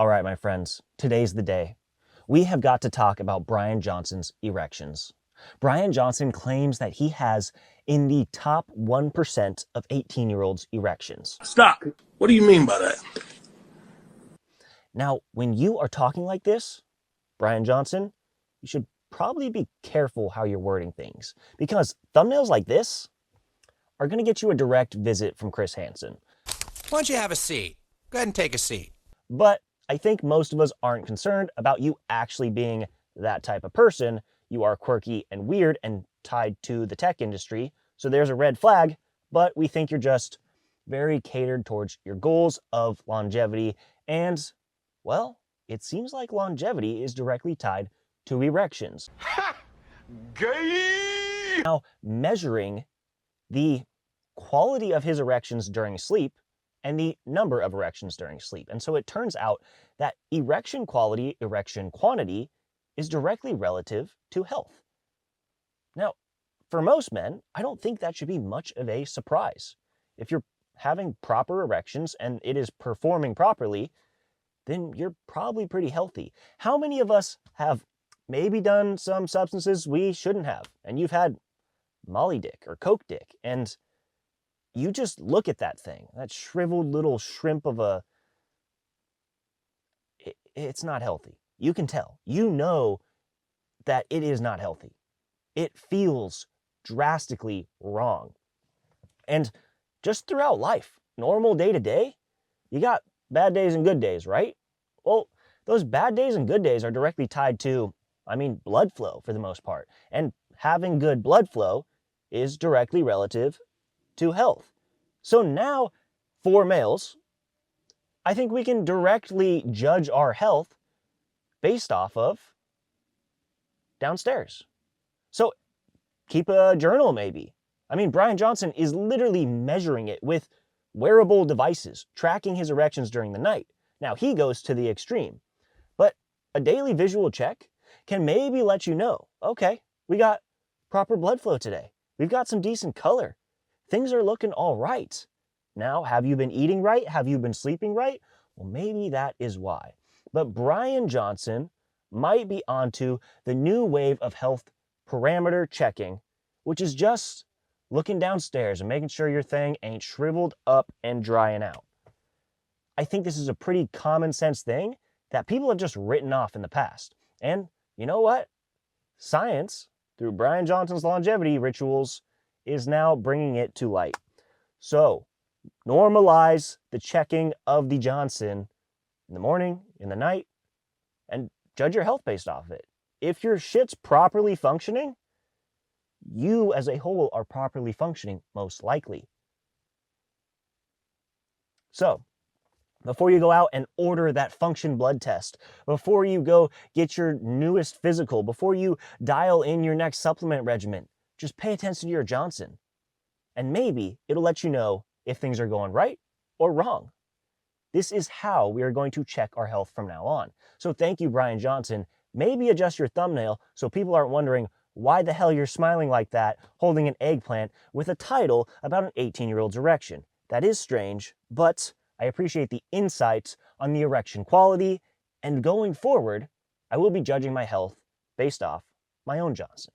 All right, my friends, today's the day. We have got to talk about Bryan Johnson's erections. Bryan Johnson claims that he has in the top 1% of 18-year-olds erections. Stop. What do you mean by that? Now, when you are talking like this, Bryan Johnson, you should probably be careful how you're wording things, because thumbnails like this are going to get you a direct visit from Chris Hansen. Why don't you have a seat? Go ahead and take a seat. But I think most of us aren't concerned about you actually being that type of person. You are quirky and weird and tied to the tech industry, so there's a red flag, but we think you're just very catered towards your goals of longevity, and, well, it seems like longevity is directly tied to erections. Ha! Gay! Now, measuring the quality of his erections during sleep and the number of erections during sleep. And so it turns out that erection quality, erection quantity is directly relative to health. Now, for most men, I don't think that should be much of a surprise. If you're having proper erections and it is performing properly, then you're probably pretty healthy. How many of us have maybe done some substances we shouldn't have, and you've had Molly dick or Coke dick, and you just look at that thing, that shriveled little shrimp of a... It's not healthy. You can tell. You know that it is not healthy. It feels drastically wrong. And just throughout life, normal day to day, you got bad days and good days, right? Well, those bad days and good days are directly tied to, blood flow for the most part. And having good blood flow is directly relative to health. So now, for males, I think we can directly judge our health based off of downstairs. So keep a journal maybe. Bryan Johnson is literally measuring it with wearable devices, tracking his erections during the night. Now, he goes to the extreme, but a daily visual check can maybe let you know, okay, we got proper blood flow today. We've got some decent color. Things are looking all right. Now, have you been eating right? Have you been sleeping right? Well, maybe that is why. But Bryan Johnson might be onto the new wave of health parameter checking, which is just looking downstairs and making sure your thing ain't shriveled up and drying out. I think this is a pretty common sense thing that people have just written off in the past. And you know what? Science, through Bryan Johnson's longevity rituals, is now bringing it to light. So, normalize the checking of the Johnson in the morning, in the night, and judge your health based off of it. If your shit's properly functioning, you as a whole are properly functioning, most likely. So, before you go out and order that function blood test, before you go get your newest physical, before you dial in your next supplement regimen, just pay attention to your Johnson. And maybe it'll let you know if things are going right or wrong. This is how we are going to check our health from now on. So thank you, Bryan Johnson. Maybe adjust your thumbnail so people aren't wondering why the hell you're smiling like that, holding an eggplant with a title about an 18-year-old's erection. That is strange, but I appreciate the insights on the erection quality, and going forward, I will be judging my health based off my own Johnson.